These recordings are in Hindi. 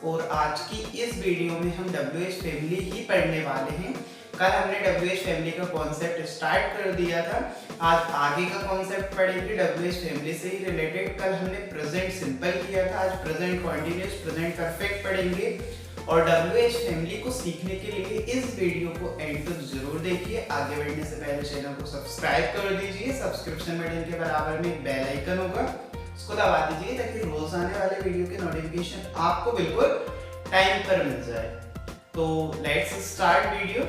और आज की इस वीडियो में हम WH फैमिली ही पढ़ने वाले हैं। कल हमने WH फैमिली का कॉन्सेप्ट स्टार्ट कर दिया था, आज आगे का कॉन्सेप्ट पढ़ेंगे WH फैमिली से ही रिलेटेड। कल हमने प्रेजेंट सिंपल किया था, आज प्रेजेंट कॉन्टिन्यूस, प्रेजेंट परफेक्ट पढ़ेंगे। और WH फैमिली को सीखने के लिए इस वीडियो को एंड तक जरूर देखिए। आगे बढ़ने से पहले चैनल को सब्सक्राइब कर दीजिए, सब्सक्रिप्शन बटन के बराबर में एक बेल आइकन होगा, उसको दबा दीजिए ताकि रोज आने वाले वीडियो के नोटिफिकेशन आपको बिल्कुल टाइम पर मिल जाए। तो let's start video.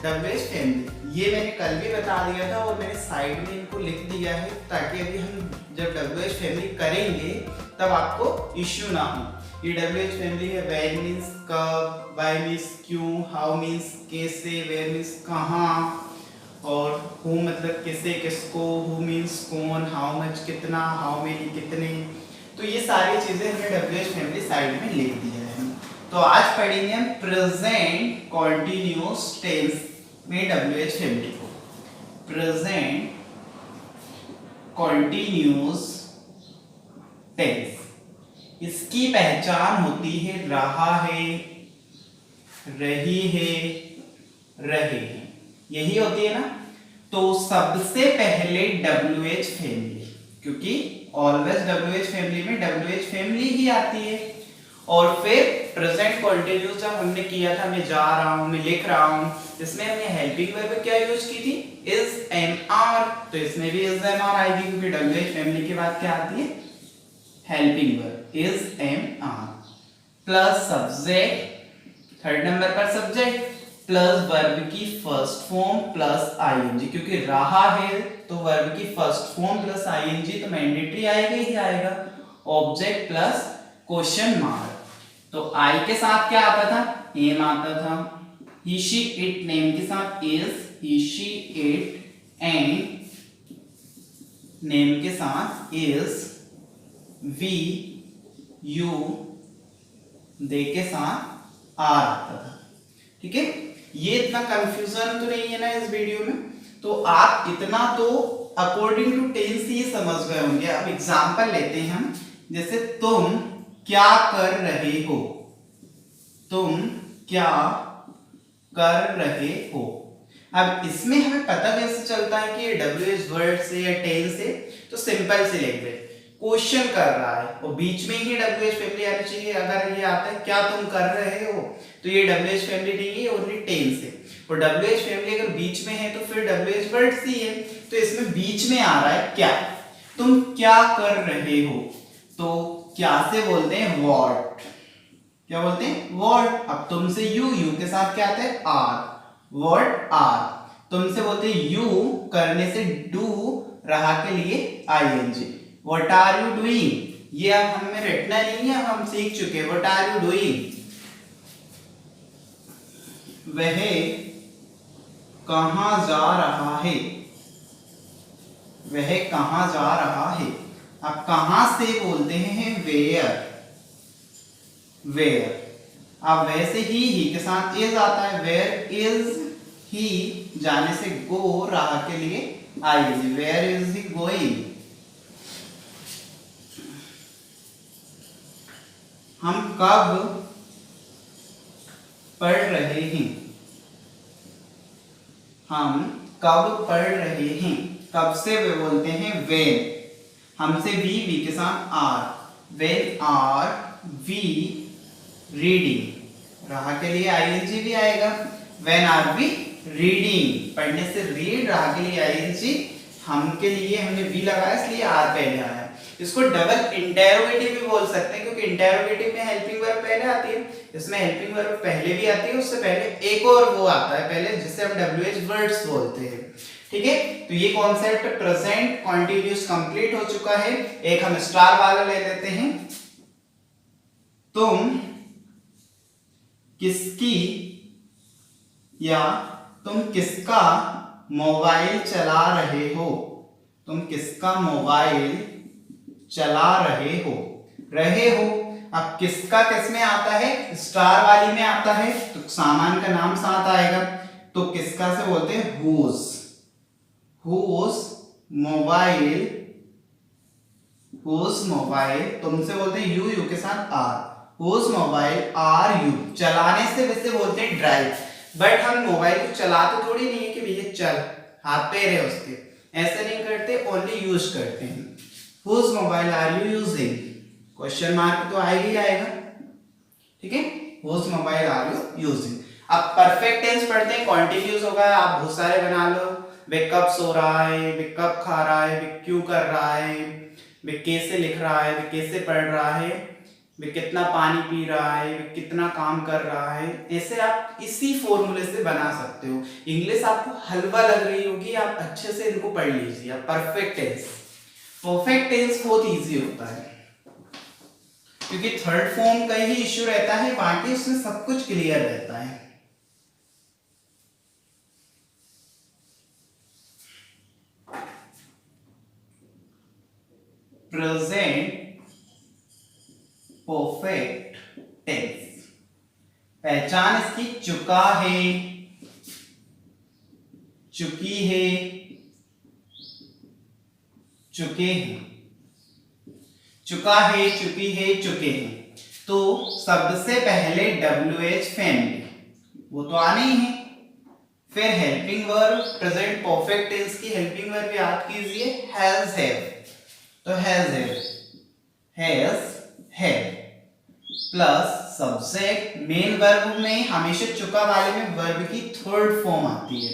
WH family ये मैंने कल भी बता दिया था और मैंने साइड में इनको लिख दिया है ताकि अभी हम जब WH फैमिली करेंगे तब आपको इश्यू ना हो। ये WH फैमिली है। व्हेन मींस कब, व्हाई मींस क्यों, हाउ मींस कैसे, वेयर मींस कहाँ, और हु मतलब किसे किसको, हु मींस कौन, हाउ मच कितना, हाउ मेनी कितने। तो ये सारी चीजें हमने WH फैमिली साइड में लिख दी है। तो आज पढ़ेंगे हम प्रेजेंट कॉन्टिन्यूअस टेंस में WH फैमिली को। प्रेजेंट कॉन्टिन्यूअस टेंस, इसकी पहचान होती है रहा है, रही है, रहे हैं, यही होती है ना। तो सबसे पहले WH फैमिली, क्योंकि ऑलवेज WH फैमिली में WH फैमिली ही आती है। और फिर प्रेजेंट कॉन्टिन्यूअस जब हमने किया था, मैं जा रहा हूं, मैं लिख रहा हूं, इसमें हमने हेल्पिंग वर्ब क्या यूज की थी, इज एम आर। तो इसमें भी इज एम आर आएगी क्योंकि WH फैमिली के बाद क्या आती है, helping verb is am are plus subject, third number पर सब्जेक्ट प्लस वर्ब की फर्स्ट फॉर्म प्लस आईएनजी, क्योंकि रहा है तो वर्ब की फर्स्ट फॉर्म प्लस आईएनजी तो मैंडेटरी आएगा ही आएगा। Object plus question mark. तो आई के साथ क्या आता था, एम आता था। ही शी इट नेम के साथ is, he she it, and name के साथ इज, वी यू, दे के साथ आर आता था। ठीक है, ये इतना कंफ्यूजन तो नहीं है ना इस वीडियो में। तो आप इतना तो अकॉर्डिंग टू टेंस ही समझ गए होंगे। अब एग्जांपल लेते हैं हम, जैसे तुम क्या कर रहे हो, तुम क्या कर रहे हो। अब इसमें हमें पता कैसे चलता है कि ये WH वर्ड से या टेंस से, तो सिंपल से लिख दे, क्वेश्चन कर रहा है और बीच में ही WH फैमिली आनी चाहिए। अगर ये आता है क्या तुम कर रहे हो, तो ये WH फैमिली नहीं है, ओनली टेंस है। और WH फैमिली अगर बीच में है तो फिर WH वर्ड ही है। तो इसमें बीच में आ रहा है क्या, तुम क्या कर रहे हो। तो क्या से बोलते हैं व्हाट, क्या बोलते हैं व्हाट। अब तुमसे यू, यू के साथ क्या आता है आर, व्हाट आर। तुमसे बोलते हैं यू, करने से डू, रहा के लिए ING. What are you doing? ये अब हमें रटना नहीं है, हम सीख चुके। What are you doing? वह कहाँ जा रहा है, वह कहाँ जा रहा है। अब कहाँ से बोलते हैं where, where। अब वैसे ही के साथ is आता है, where is he, जाने से go, रहा के लिए आएगी, where is he going। हम कब पढ़ रहे हैं, हम कब पढ़ रहे हैं। कब से वे बोलते हैं when, हमसे वी के साथ are, when are we reading, रहा के लिए आईएनजी भी आएगा, when are we reading, पढ़ने से रीड, रहा के लिए आईएनजी, हम के लिए हमने वी लगाया इसलिए आर पहले आया। इसको डबल इंटेरोगेटिव भी बोल सकते हैं क्योंकि इंटेरोगेटिव में हेल्पिंग वर्ब पहले आती है, इसमें हेल्पिंग वर्ब पहले भी आती है, उससे पहले एक और वो आता है पहले, जिसे हम WH वर्ड्स बोलते हैं। ठीक है, तो ये कॉन्सेप्ट प्रेजेंट कॉन्टिन्यूअस कंप्लीट हो चुका है। एक हम स्टार वाला ले लेते हैं। तुम किसकी या तुम किसका मोबाइल चला रहे हो, तुम किसका मोबाइल चला रहे हो, रहे हो। अब किसका किस में आता है, स्टार वाली में आता है, तो सामान का नाम साथ आएगा। तो किसका से बोलते हैं whose, whose mobile, whose mobile. तुमसे बोलते हैं यू, यू के साथ are, whose mobile are you, चलाने से वैसे बोलते हैं ड्राइव, बट हम मोबाइल को चलाते थोड़ी नहीं है कि भैया चल हाथ पे रहे उसके, ऐसे नहीं करते, ओनली यूज करते हैं। Whose mobile are you using, question mark तो आएगा ही आएगा, ठीक है, whose mobile are you using. अब परफेक्ट टेंस पढ़ते हैं, कॉन्टिन्यूस होगा, आप बहुत सारे बना लो, वे कब सो रहा है, वे कब खा रहा है, वे क्यों कर रहा है, वे कैसे लिख रहा है, वे कैसे पढ़ रहा है, वे कितना पानी पी रहा है, वे कितना काम कर रहा है, ऐसे आप इसी फॉर्मूले से बना सकते हो। इंग्लिश आपको हलवा लग रही होगी, आप अच्छे से इनको पढ़ लीजिए। परफेक्ट टेंस, परफेक्ट टेंस बहुत इजी होता है क्योंकि थर्ड फॉर्म का ही इश्यू रहता है, बाकी उसमें सब कुछ क्लियर रहता है। प्रेजेंट परफेक्ट टेंस, पहचान इसकी चुका है, चुकी है, चुके हैं, चुका है, चुकी है, चुके हैं। तो सबसे पहले WH फैमिली, वो तो आने ही है, फिर helping verb, present perfect tense की हेल्पिंग वर्ब याद कीजिए, हैज हैव, तो has have plus subject, main verb में हमेशा चुका वाले में वर्ब की थर्ड फॉर्म आती है,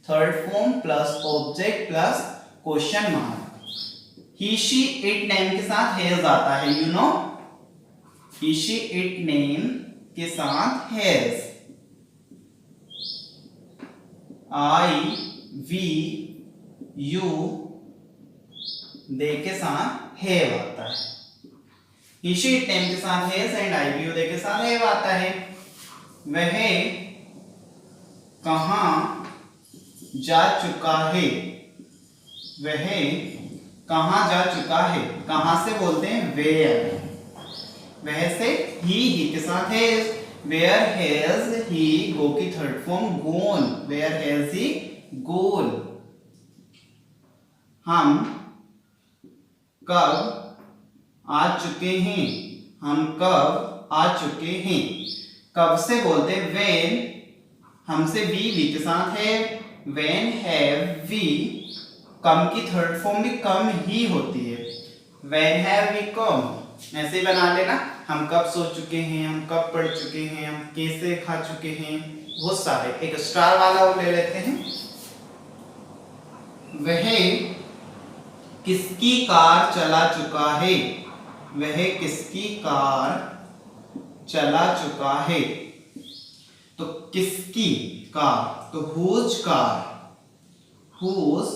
third form plus object plus question mark. He she it name के साथ हैज आता है, you know, he she it name के साथ has, I we you they के साथ हैव आता है, ही शी इट नेम के साथ has and I we you they के साथ हैव आता है। वह कहां जा चुका है, वह कहां जा चुका है, कहां से बोलते हैं वेयर, वह से ही के साथ has, where has he, go की third form gone, where has he gone. हम कब आ चुके हैं, हम कब आ चुके हैं, कब से बोलते हैं व्हेन, हमसे वी के साथ है, व्हेन हैव वी, कम की थर्ड फॉर्म भी कम ही होती है, व्हेन हैव वी कम, ऐसे ही बना लेना, हम कब सो चुके हैं, हम कब पढ़ चुके हैं, हम कैसे खा चुके हैं, बहुत सारे। एक स्टार वाला वो ले लेते हैं, वह किसकी कार चला चुका है, वह किसकी कार चला चुका है, तो किसकी कार, तो हुज कार, हुज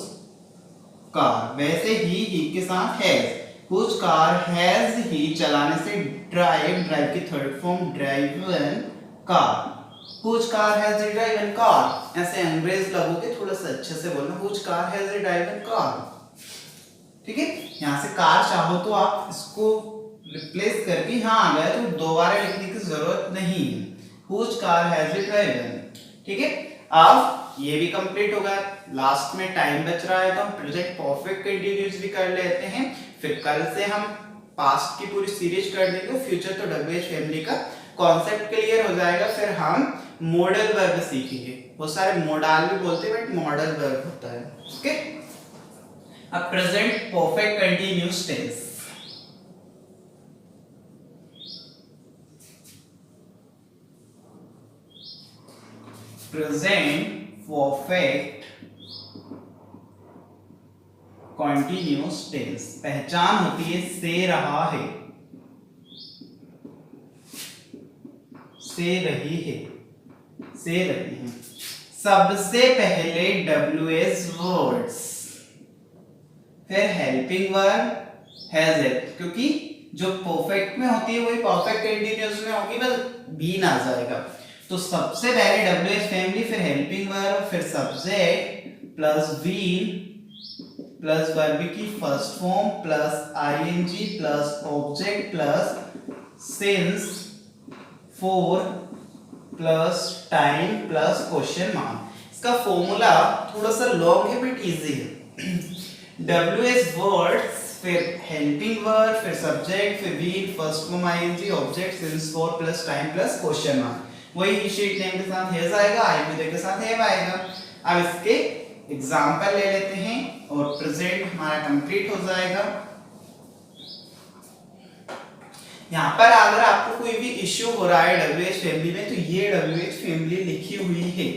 कार, वैसे ही के साथ has, whose car has he, चलाने से ड्राइव, ड्राइव की third form driven car, whose car has a driven car, ऐसे अंग्रेज लोगों के थोड़ा सा अच्छे से बोलना, whose car has a driven car, ठीक है। यहां से कार चाहो तो आप इसको रिप्लेस करके यहां आ गया तो दोबारा लिखने की जरूरत नहीं है, whose car has a driven, ठीक है। अब ये भी कंप्लीट हो गया, लास्ट में टाइम बच रहा है तो हम प्रेजेंट परफेक्ट कंटीन्यूअस भी कर लेते हैं, फिर कल से हम पास्ट की पूरी सीरीज कर देंगे, फ्यूचर तो WH फैमिली का कॉन्सेप्ट क्लियर हो जाएगा, फिर हम मॉडल वर्ब सीखेंगे, बहुत सारे मोडाल भी बोलते हैं बट मॉडल वर्ब होता है, ओके। अब present perfect continuous tense, present perfect continuous tense, पहचान होती है से रहा है, से रही है, से रही है। सबसे पहले WH वर्ड्स, फिर हेल्पिंग वर्ब हैज इट, क्योंकि जो परफेक्ट में होती है वही परफेक्ट कंटीन्यूअस में होगी, बस बीन आ जाएगा। तो सबसे पहले WH फैमिली, फिर हेल्पिंग वर्ब, फिर subject plus been plus verb की first form plus ING plus object plus since, for plus time plus question mark. इसका फॉर्मूला थोड़ा सा लॉन्ग है बट इजी है। WH वर्ड्स फिर हेल्पिंग वर्ब, फिर सब्जेक्ट, फिर V, first form ING, object, since for plus time plus question mark. वही ही शीट नेम के साथ हैज आएगा, आई विल के साथ हैव आएगा। अब इसके एग्जांपल ले लेते हैं और प्रेजेंट हमारा कंप्लीट हो जाएगा। यहाँ पर अगर आपको कोई भी इश्यू हो रहा है WH फैमिली में, तो ये WH फैमिली लिखी हुई है।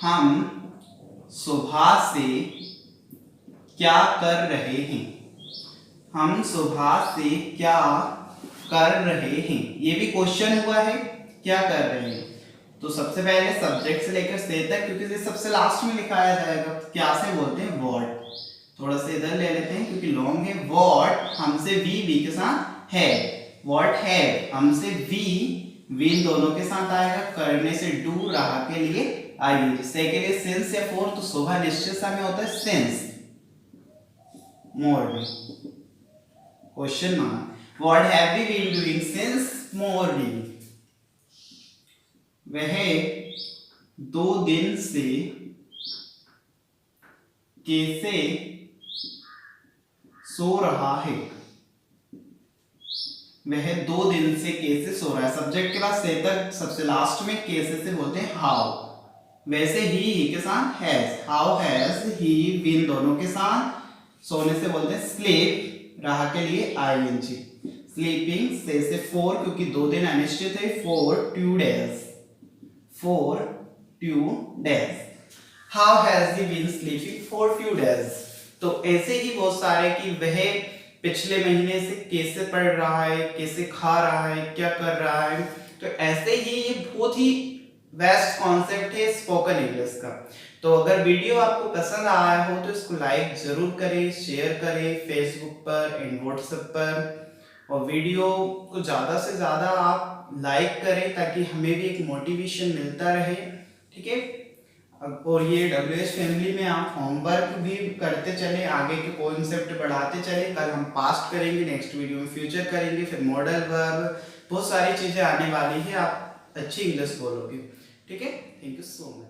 हम सुबह से क्या कर रहे हैं, हम सुबह से क्या कर रहे हैं, ये भी क्वेश्चन हुआ है, क्या कर रहे हैं। तो सबसे पहले सब्जेक्ट से लेकर से तक, क्योंकि ये सबसे लास्ट में लिखाया जाएगा, क्या से बोलते हैं व्हाट। थोड़ा सा इधर ले लेते हैं क्योंकि लॉन्ग है। व्हाट हमसे वी के साथ है, व्हाट है हमसे वी इन दोनों के साथ आएगा, करने से डू, रहा के लिए आईएनजी, से के लिए सिंस या फॉर, तो सुबह निश्चित समय होता है since, morning, question mark. What have we been doing since morning, वह 2 दिन से कैसे सो रहा है, वह 2 दिन से कैसे सो रहा है। सब्जेक्ट के बाद से तक सबसे लास्ट में कैसे से बोलते हैं हाउ। वैसे ही के साथ has, how has he been दोनों के साथ, सोने से बोलते हैं स्लीप, रहा के लिए आईएनजी, स्लीपिंग से 4 क्योंकि 2 दिन अनिश्चित है, 4 2 days, 4 2 days। How has he been sleeping for few days। तो ऐसे ही बहुत सारे कि वह पिछले महीने से कैसे पढ़ रहा है, कैसे खा रहा है, क्या कर रहा है। तो ऐसे ही ये बहुत ही बेस्ट कॉन्सेप्ट है स्पोकन इंग्लिश का। तो अगर वीडियो आपको पसंद आया हो तो इसको लाइक जरूर करें, शेयर करें फेसबुक पर एंड व्हाट्सएप पर, और वीडियो को ज़्यादा से ज़्यादा आप लाइक करें ताकि हमें भी एक मोटिवेशन मिलता रहे, ठीक है। और ये WH फैमिली में आप होमवर्क भी करते चले, आगे के कॉन्सेप्ट बढ़ाते चले। कल हम पास्ट करेंगे, नेक्स्ट वीडियो में फ्यूचर करेंगे, फिर मॉडल वर्ब, बहुत सारी चीज़ें आने वाली है, आप अच्छी इंग्लिश बोलोगे, ठीक है। Thank you so much.